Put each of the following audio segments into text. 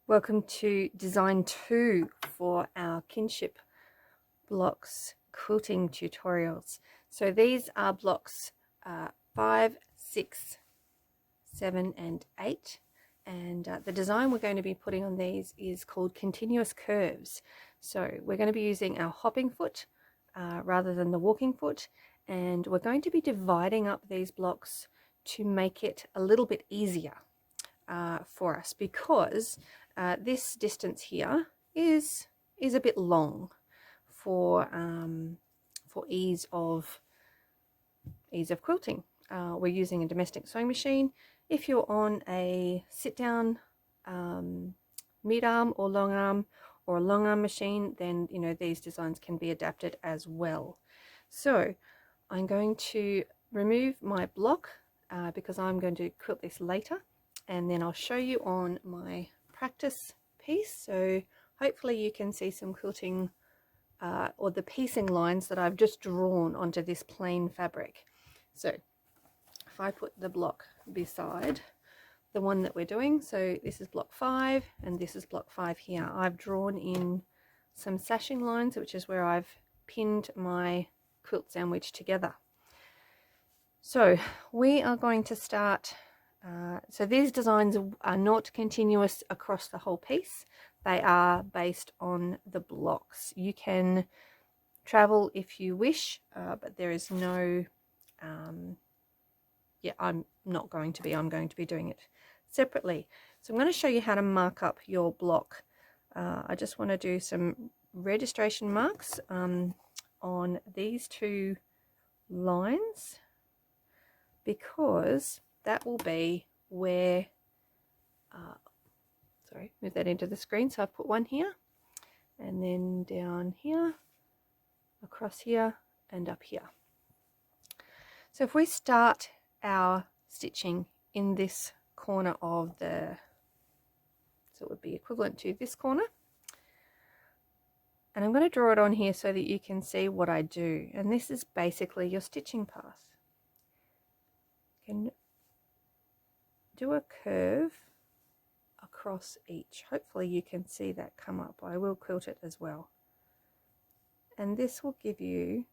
Welcome to design 2 for our Kinship blocks quilting tutorials. So these are blocks 5, 6, 7 and 8, and the design we're going to be putting on these is called continuous curves. So we're going to be using our hopping foot rather than the walking foot, and we're going to be dividing up these blocks to make it a little bit easier for us, because this distance here is a bit long for ease of quilting. We're using a domestic sewing machine. If you're on a sit-down mid-arm or long arm or a long arm machine, then these designs can be adapted as well. So I'm going to remove my block because I'm going to quilt this later, and then I'll show you on my practice piece. So hopefully you can see some quilting or the piecing lines that I've just drawn onto this plain fabric. So if I put the block beside the one that we're doing, so this is block 5 and this is block 5 here, I've drawn in some sashing lines, which is where I've pinned my quilt sandwich together. So we are going to start. So these designs are not continuous across the whole piece. They are based on the blocks. You can travel if you wish, but there is no, I'm not going to be. I'm going to be doing it separately. So I'm going to show you how to mark up your block. I just want to do some registration marks on these two lines, because that will be where, sorry, move that into the screen. So I've put one here, and then down here, across here, and up here. So if we start our stitching in this corner of the, so it would be equivalent to this corner, and I'm going to draw it on here so that you can see what I do. And this is basically your stitching path. You can do a curve across each. Hopefully you can see that come up. I will quilt it as well. And this will give you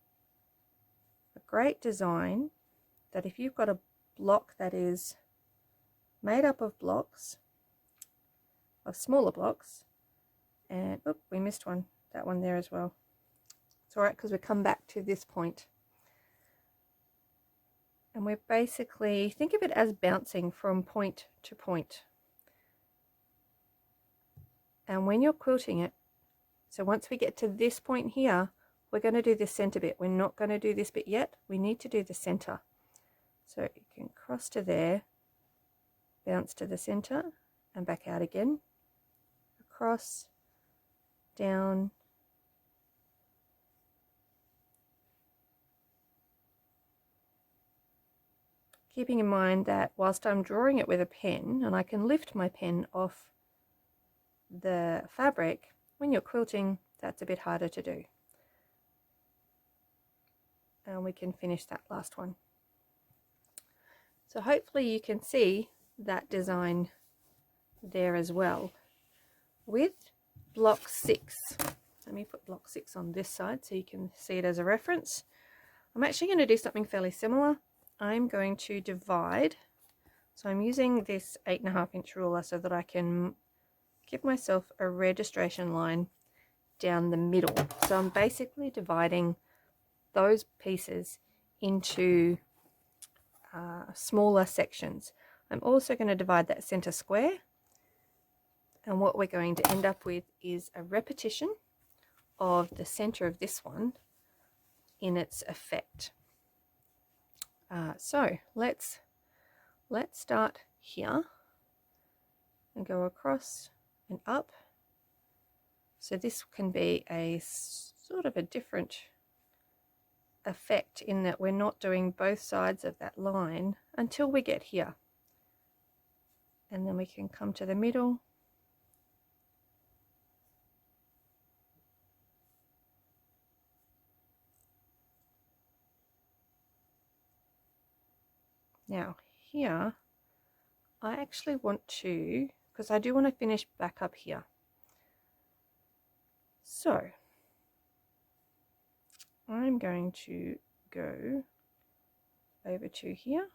a great design that if you've got a block that is made up of blocks, of smaller blocks, and oop, we missed one, that one there as well. It's alright, because we come back to this point. And we're basically, think of it as bouncing from point to point. And when you're quilting it, so once we get to this point here, we're going to do this center bit. We're not going to do this bit yet. We need to do the center. So you can cross to there, bounce to the center, and back out again. Across, down, keeping in mind that whilst I'm drawing it with a pen, and I can lift my pen off the fabric, when you're quilting, that's a bit harder to do. And we can finish that last one. So hopefully you can see that design there as well. With block 6, let me put block 6 on this side so you can see it as a reference. I'm actually going to do something fairly similar. I'm going to divide, so I'm using this 8.5-inch ruler so that I can give myself a registration line down the middle. So I'm basically dividing those pieces into smaller sections. I'm also going to divide that center square, and what we're going to end up with is a repetition of the center of this one in its effect. So let's start here and go across and up. So this can be a sort of a different effect in that we're not doing both sides of that line until we get here, and then we can come to the middle now. Here I actually want to because I do want to finish back up here. So I'm going to go over to here.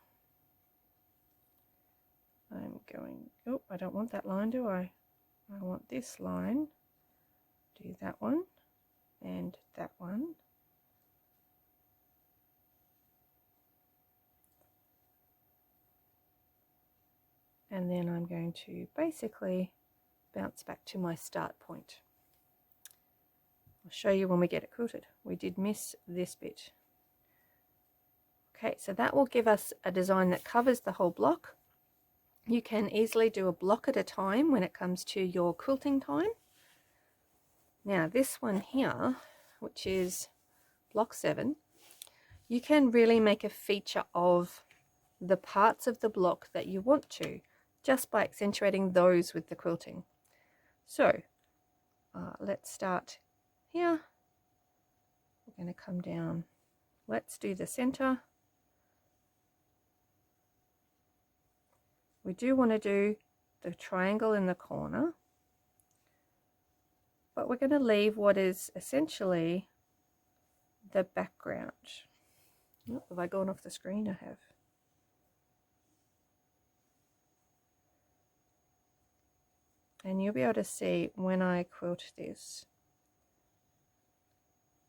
I'm going, oh, I don't want that line, do I? I want this line. Do that one and that one. And then I'm going to basically bounce back to my start point. I'll show you when we get it quilted. We did miss this bit. Okay, so that will give us a design that covers the whole block. You can easily do a block at a time when it comes to your quilting time. Now this one here, which is block 7, you can really make a feature of the parts of the block that you want to, just by accentuating those with the quilting. So let's start here. We're going to come down. Let's do the center. We do want to do the triangle in the corner, but we're going to leave what is essentially the background. Oh, have I gone off the screen? I have. And you'll be able to see when I quilt this.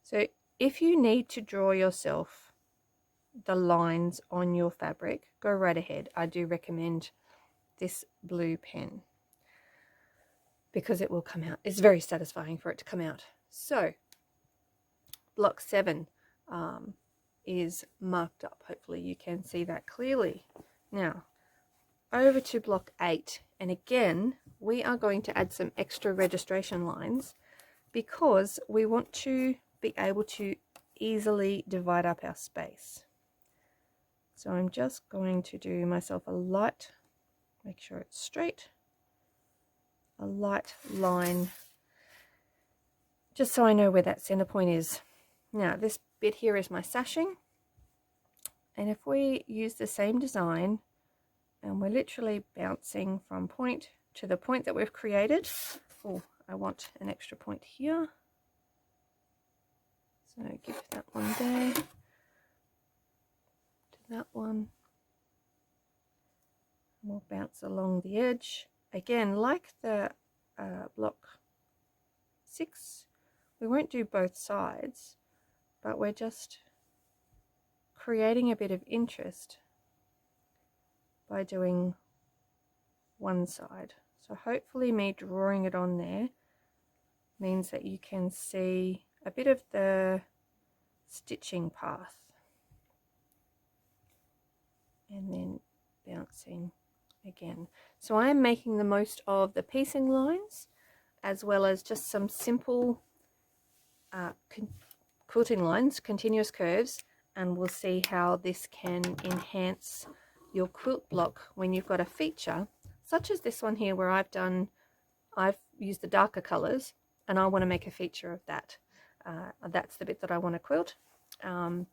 So if you need to draw yourself the lines on your fabric, go right ahead. I do recommend this blue pen because it will come out. It's very satisfying for it to come out. So block 7 is marked up. Hopefully you can see that clearly. Now over to block 8, and again we are going to add some extra registration lines because we want to be able to easily divide up our space. So I'm just going to do myself a light, make sure it's straight, a light line, just so I know where that center point is. Now this bit here is my sashing, and if we use the same design and we're literally bouncing from point to the point that we've created. Oh, I want an extra point here. So give that one there, to that one. We'll bounce along the edge. Again, like the block 6, we won't do both sides, but we're just creating a bit of interest by doing one side. So hopefully me drawing it on there means that you can see a bit of the stitching path, and then bouncing again. So I am making the most of the piecing lines as well as just some simple quilting lines, continuous curves, and we'll see how this can enhance your quilt block when you've got a feature such as this one here where I've used the darker colors and I want to make a feature of that. That's the bit that I want to quilt.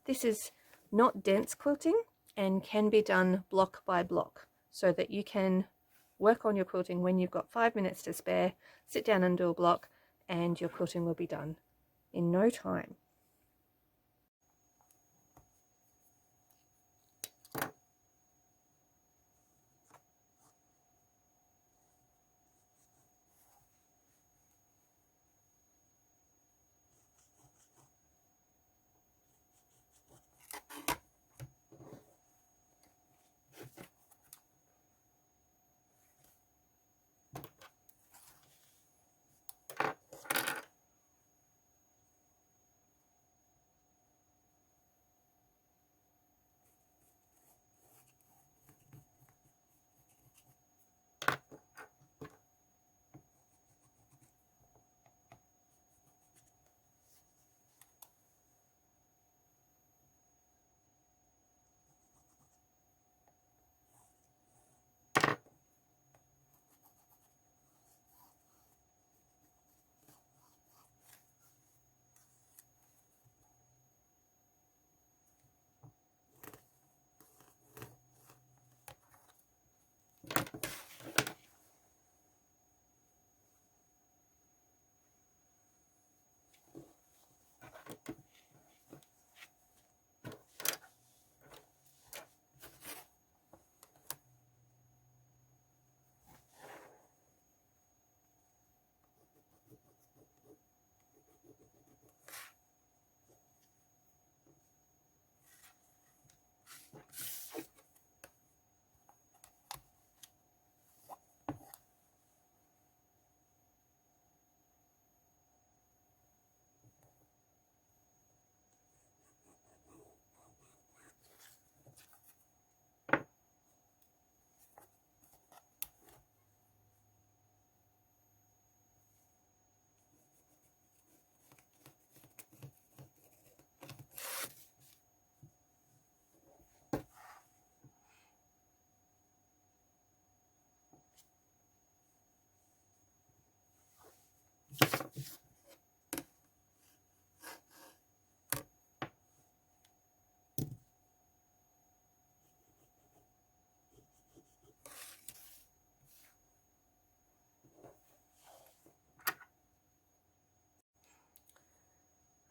This is not dense quilting and can be done block by block so that you can work on your quilting when you've got 5 minutes to spare, sit down and do a block, and your quilting will be done in no time.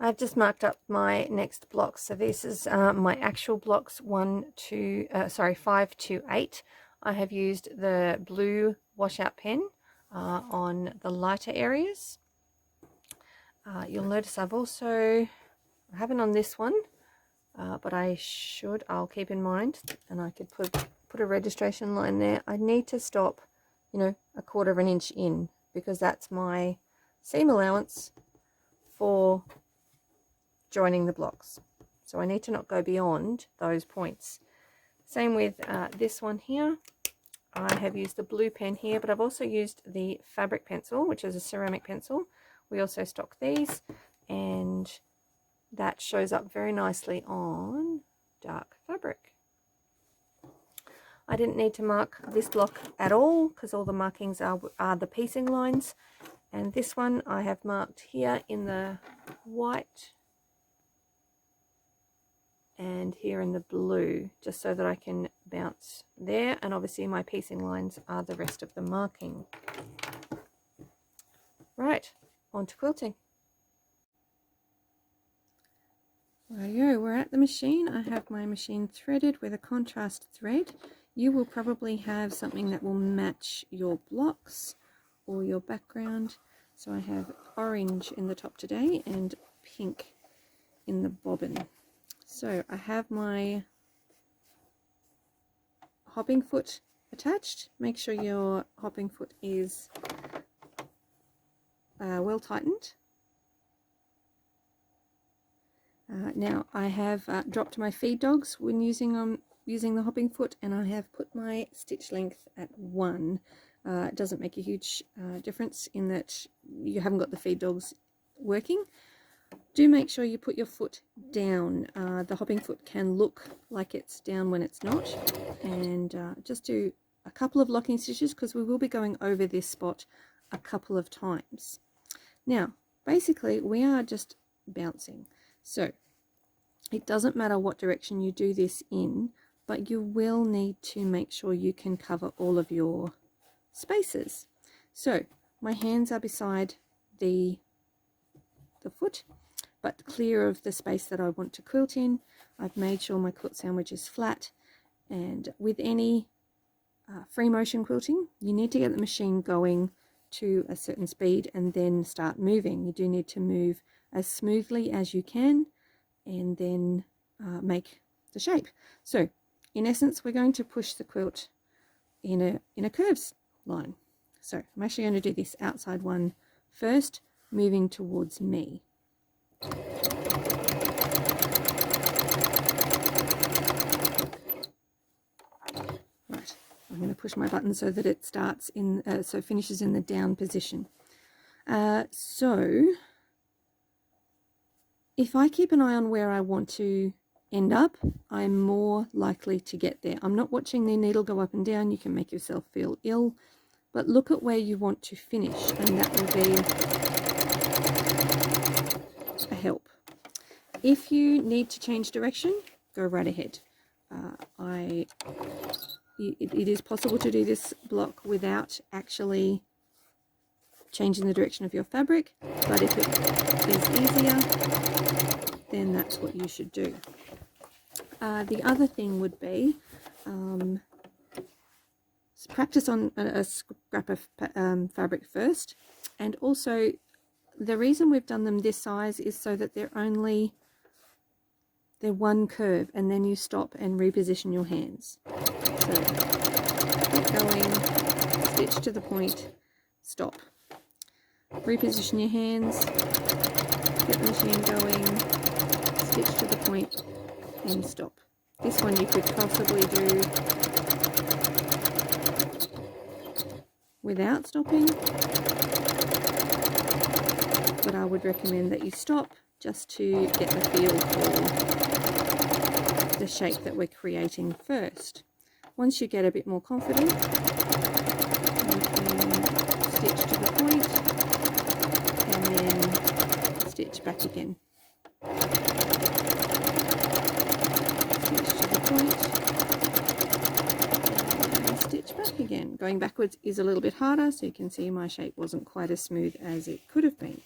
I've just marked up my next blocks. So this is my actual blocks 5 to 8. I have used the blue washout pen on the lighter areas. You'll notice I haven't on this one, but I'll keep in mind, and I could put a registration line there. I need to stop, you know, 1/4 of an inch in, because that's my seam allowance for joining the blocks. So I need to not go beyond those points. Same with this one here. I have used the blue pen here, but I've also used the fabric pencil, which is a ceramic pencil. We also stock these, and that shows up very nicely on dark fabric. I didn't need to mark this block at all, because all the markings are the piecing lines. And this one I have marked here in the white and here in the blue, just so that I can bounce there. And obviously my piecing lines are the rest of the marking. Right, on to quilting. Rightio, we're at the machine. I have my machine threaded with a contrast thread. You will probably have something that will match your blocks or your background. So I have orange in the top today and pink in the bobbin. So I have my hopping foot attached. Make sure your hopping foot is well tightened. Now I have dropped my feed dogs when using the hopping foot, and I have put my stitch length at 1. It doesn't make a huge difference in that you haven't got the feed dogs working. Do make sure you put your foot down. The hopping foot can look like it's down when it's not, and just do a couple of locking stitches, because we will be going over this spot a couple of times. Now basically we are just bouncing, so it doesn't matter what direction you do this in, but you will need to make sure you can cover all of your spaces. So my hands are beside the foot, but clear of the space that I want to quilt in. I've made sure my quilt sandwich is flat, and with any free motion quilting, you need to get the machine going to a certain speed and then start moving. You do need to move as smoothly as you can, and then make the shape. So in essence, we're going to push the quilt in a curves line. So I'm actually going to do this outside one first, moving towards me. Right, I'm going to push my button so that it starts in, so it finishes in the down position. So if I keep an eye on where I want to end up, I'm more likely to get there. I'm not watching the needle go up and down. You can make yourself feel ill, but look at where you want to finish, and that will be a help. If you need to change direction, go right ahead. It is possible to do this block without actually changing the direction of your fabric, but if it is easier, then that's what you should do. The other thing would be practice on a scrap of fabric first, and also the reason we've done them this size is so that they're one curve, and then you stop and reposition your hands. So get going, stitch to the point, stop, reposition your hands, get the machine going, stitch to the point, and stop. This one you could possibly do without stopping, but I would recommend that you stop just to get the feel for the shape that we're creating first. Once you get a bit more confident, you can stitch to the point and then stitch back again. Stitch to the point and stitch back again. Going backwards is a little bit harder, so you can see my shape wasn't quite as smooth as it could have been.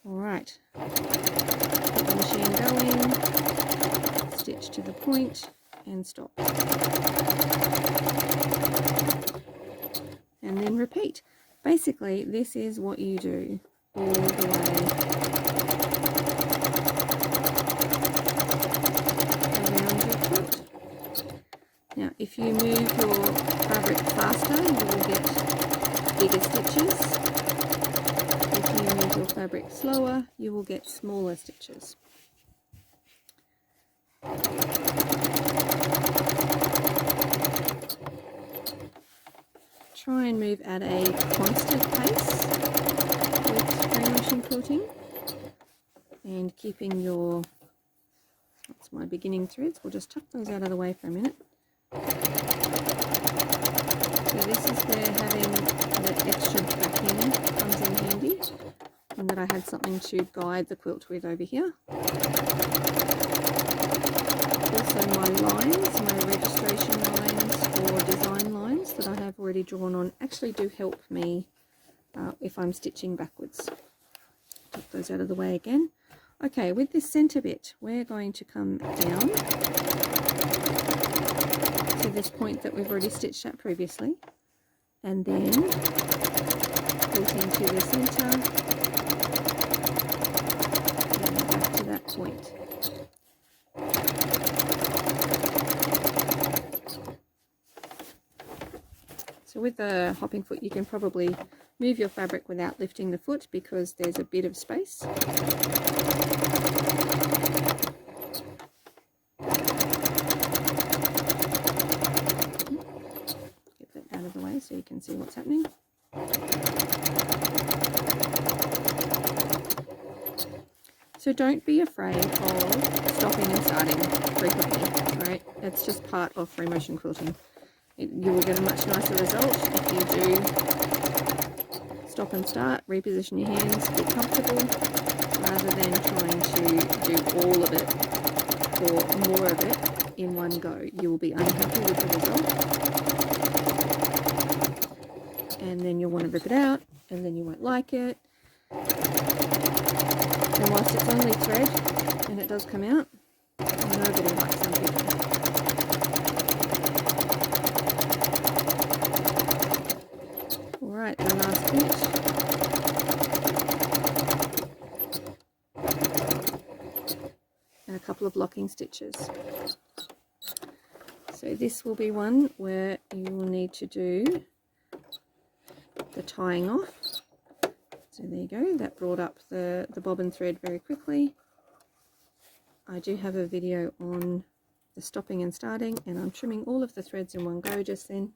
Alright, put the machine going, stitch to the point and stop. And then repeat. Basically, this is what you do all the way around your quilt. Now, if you move your fabric faster, you will get bigger stitches. If you move your fabric slower, you will get smaller stitches. Try and move at a constant pace with free motion quilting, and keeping your, that's my beginning threads, we'll just tuck those out of the way for a minute. So this is where having that extra backing comes in handy, and that I had something to guide the quilt with over here. Also my lines, my registration lines or design lines that I have already drawn on actually do help me if I'm stitching backwards. Tuck those out of the way again. Okay, with this centre bit, we're going to come down to this point that we've already stitched at previously, and then quilting to the centre and back to that point. So with the hopping foot, you can probably move your fabric without lifting the foot because there's a bit of space. Get that out of the way so you can see what's happening. So don't be afraid of stopping and starting frequently, right? It's just part of free motion quilting. You will get a much nicer result if you do stop and start, reposition your hands, get comfortable, rather than trying to do all of it or more of it in one go. You will be unhappy with the result, and then you'll want to rip it out, and then you won't like it. And whilst it's only thread and it does come out, nobody likes unpicking. Alright, the last bit. And a couple of locking stitches. So this will be one where you will need to do the tying off. So there you go, that brought up the bobbin thread very quickly. I do have a video on the stopping and starting, and I'm trimming all of the threads in one go just then.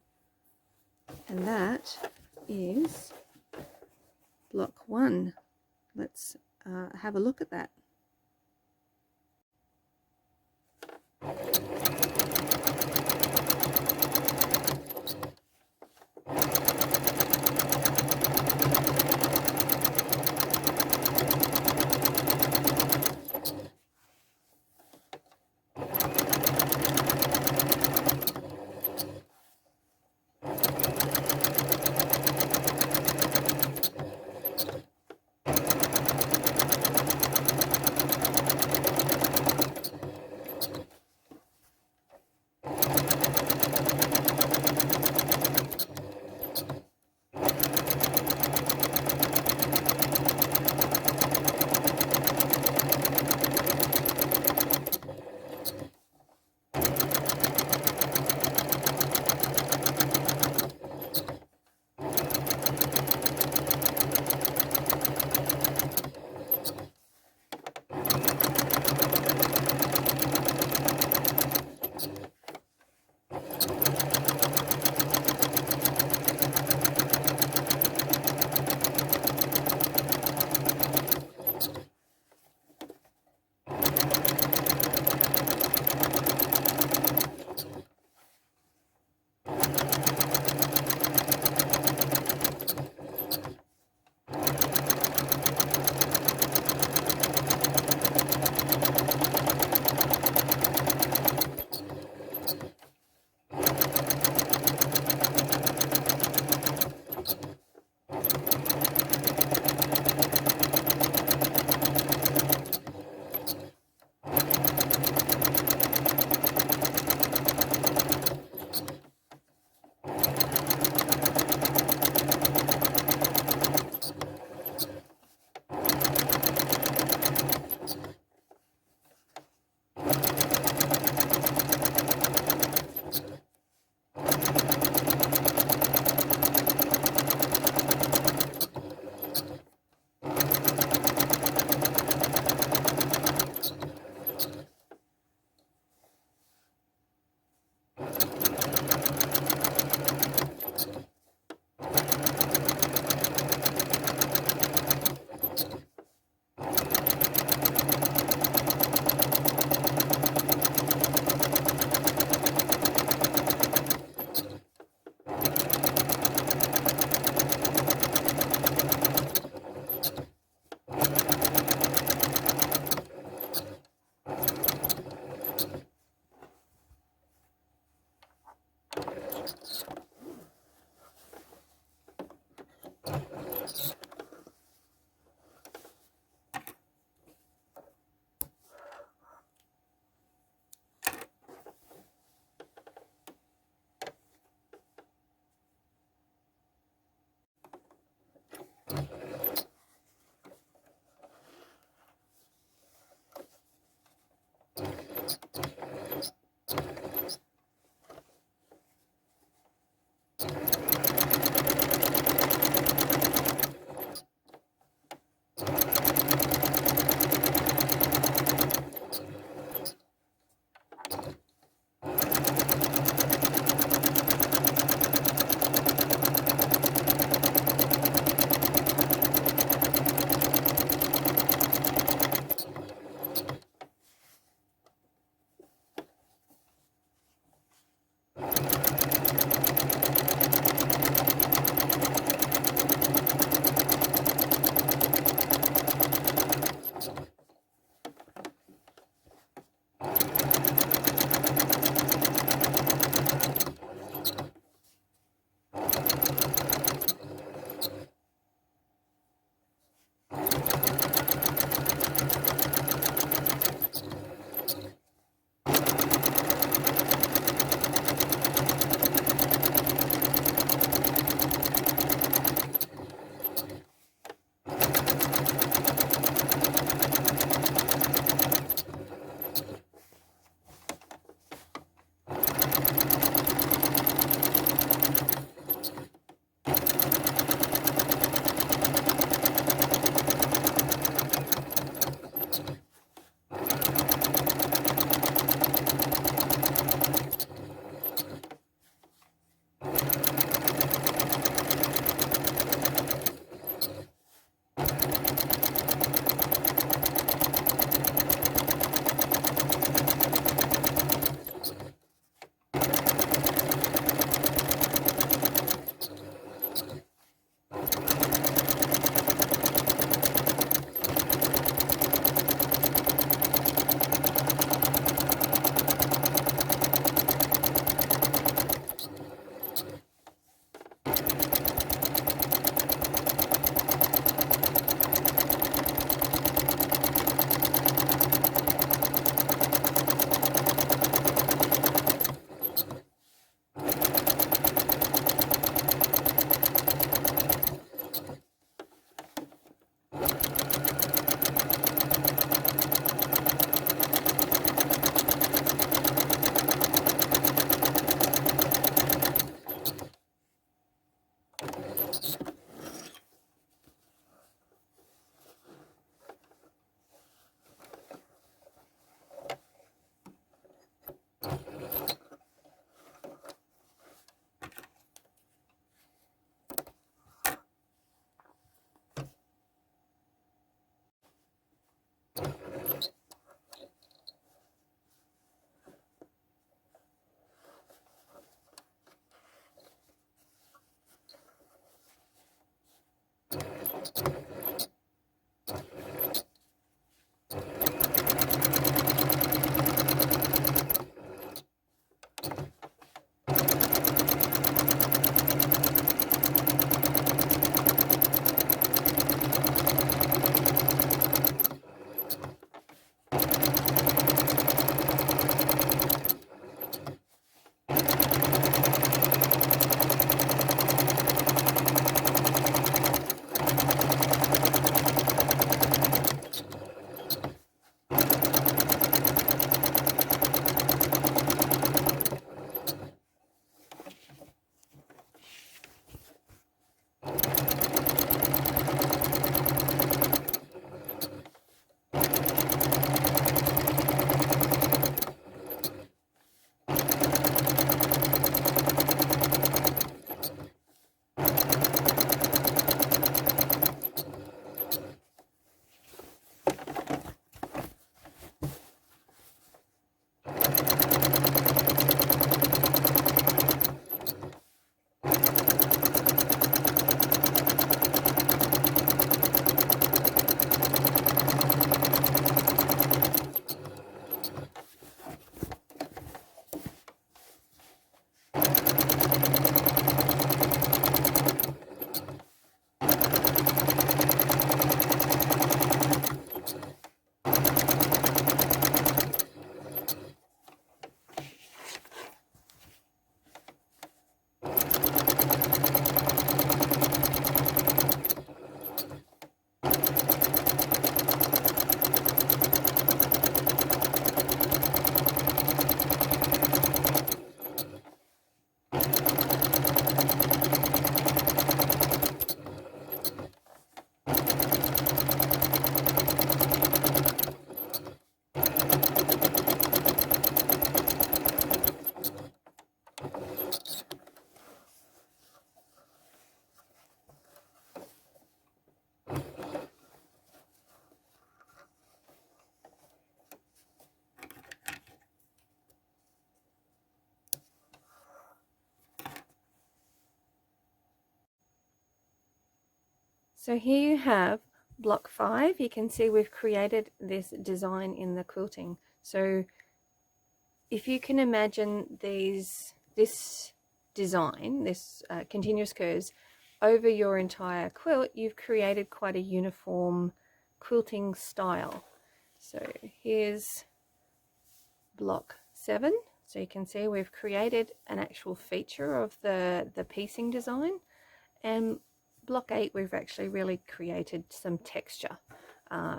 And that is block 1. Let's have a look at that. So here you have block 5. You can see we've created this design in the quilting. So if you can imagine this design, this continuous curves over your entire quilt, you've created quite a uniform quilting style. So here's block 7. So you can see we've created an actual feature of the piecing design, and block 8 we've actually really created some texture.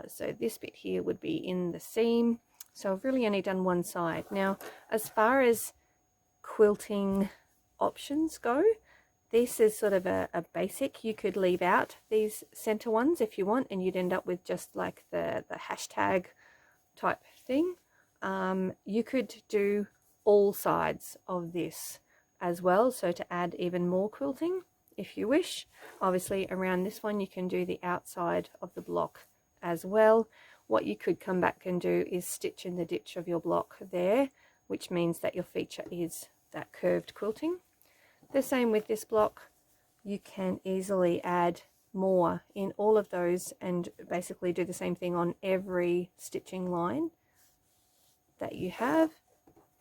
So this bit here would be in the seam. So I've really only done one side. Now, as far as quilting options go, this is sort of a basic. You could leave out these center ones if you want, and you'd end up with just like the hashtag type thing. You could do all sides of this as well, so to add even more quilting if you wish. Obviously around this one you can do the outside of the block as well. What you could come back and do is stitch in the ditch of your block there, which means that your feature is that curved quilting. The same with this block. You can easily add more in all of those and basically do the same thing on every stitching line that you have.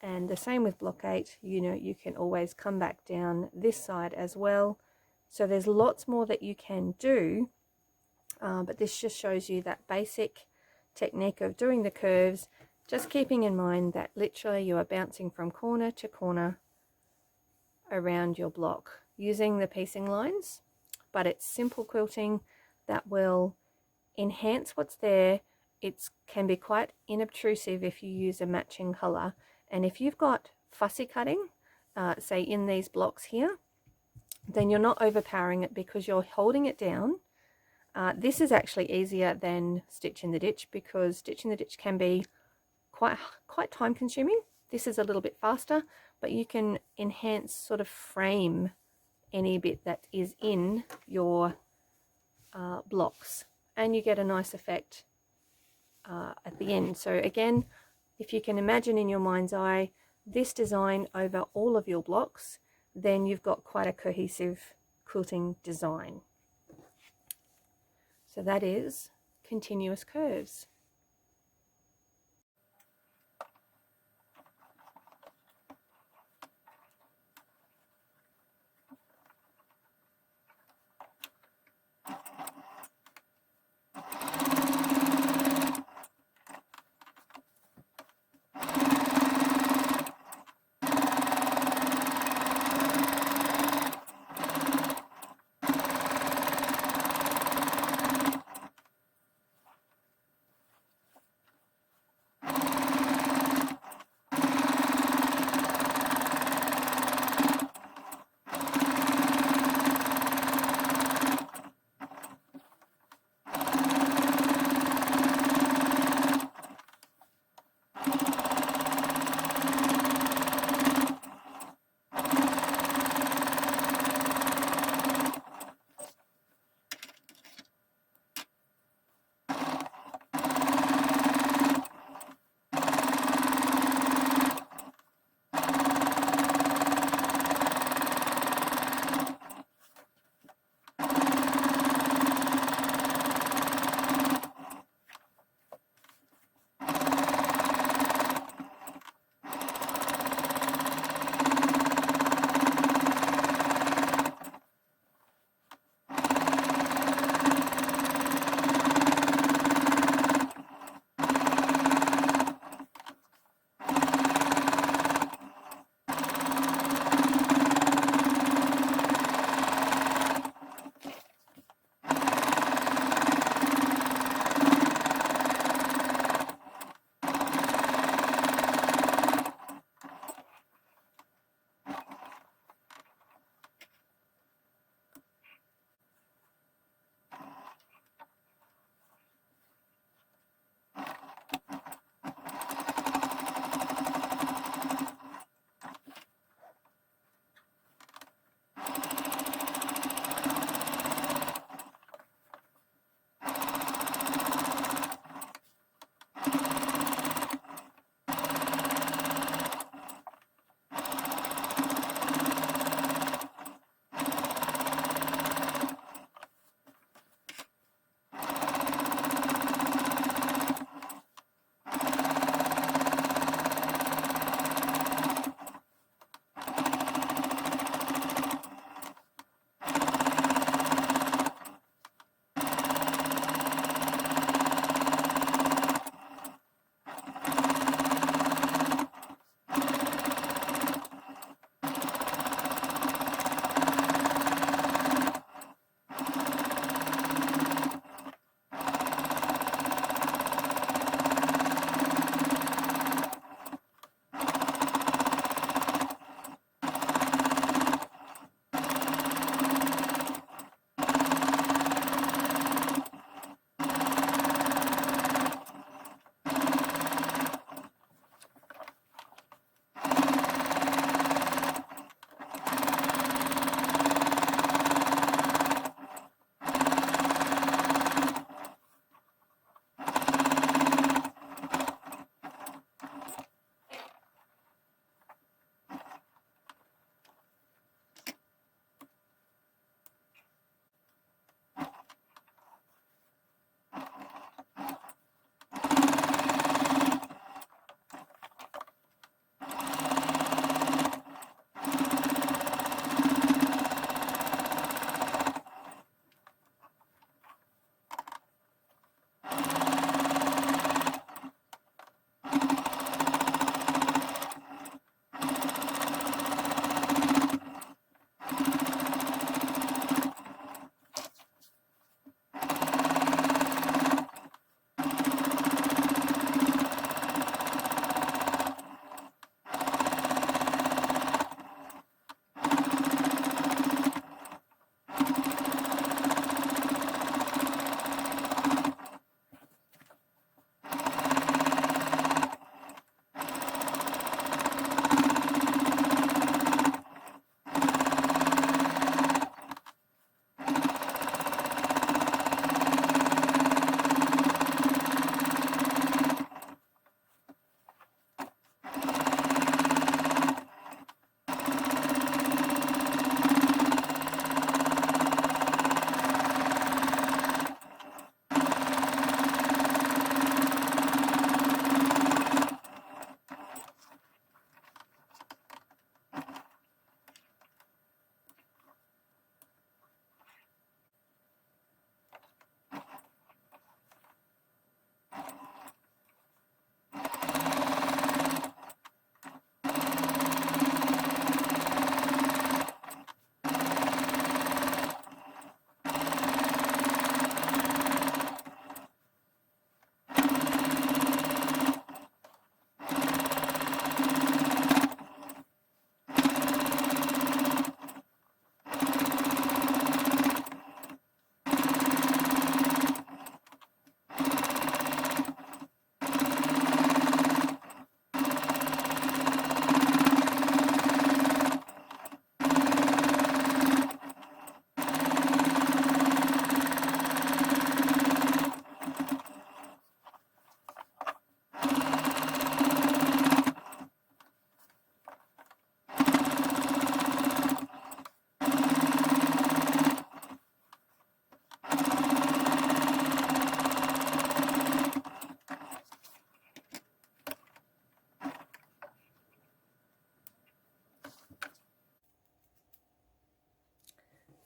And the same with block 8, you know, you can always come back down this side as well. So there's lots more that you can do, but this just shows you that basic technique of doing the curves, just keeping in mind that literally you are bouncing from corner to corner around your block using the piecing lines. But it's simple quilting that will enhance what's there. It can be quite inobtrusive if you use a matching color, and if you've got fussy cutting, say in these blocks here, then you're not overpowering it because you're holding it down. This is actually easier than stitch in the ditch, because stitch in the ditch can be quite time consuming. This is a little bit faster, but you can enhance, sort of frame any bit that is in your blocks, and you get a nice effect at the end. So again, if you can imagine in your mind's eye this design over all of your blocks, then you've got quite a cohesive quilting design. So that is continuous curves.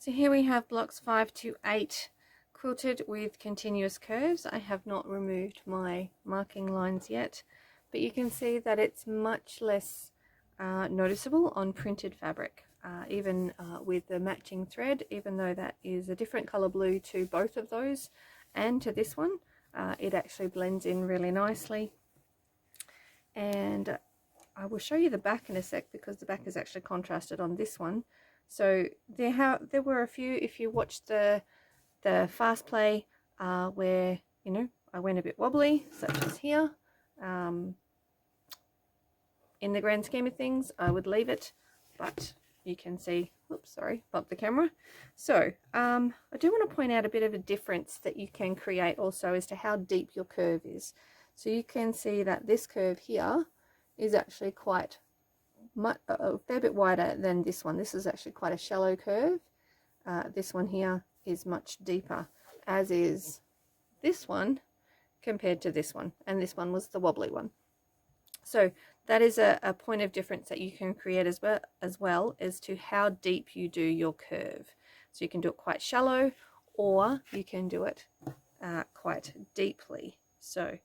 So here we have blocks 5 to 8 quilted with continuous curves. I have not removed my marking lines yet, but you can see that it's much less noticeable on printed fabric, even with the matching thread, even though that is a different color blue to both of those and to this one. It actually blends in really nicely. And I will show you the back in a sec, because the back is actually contrasted on this one. So there were a few, if you watched the fast play, where, you know, I went a bit wobbly, such as here. In the grand scheme of things, I would leave it, but you can see, oops, sorry, bumped the camera. So I do want to point out a bit of a difference that you can create also as to how deep your curve is. So you can see that this curve here is actually quite a fair bit wider than this one. This is actually quite a shallow curve. This one here is much deeper, as is this one compared to this one, and this one was the wobbly one. So that is a point of difference that you can create as well as to how deep you do your curve. So you can do it quite shallow, or you can do it quite deeply. So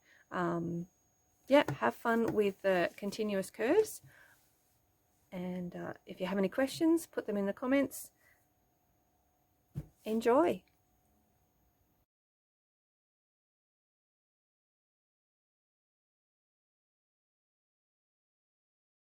yeah, have fun with the continuous curves, and if you have any questions, put them in the comments. Enjoy!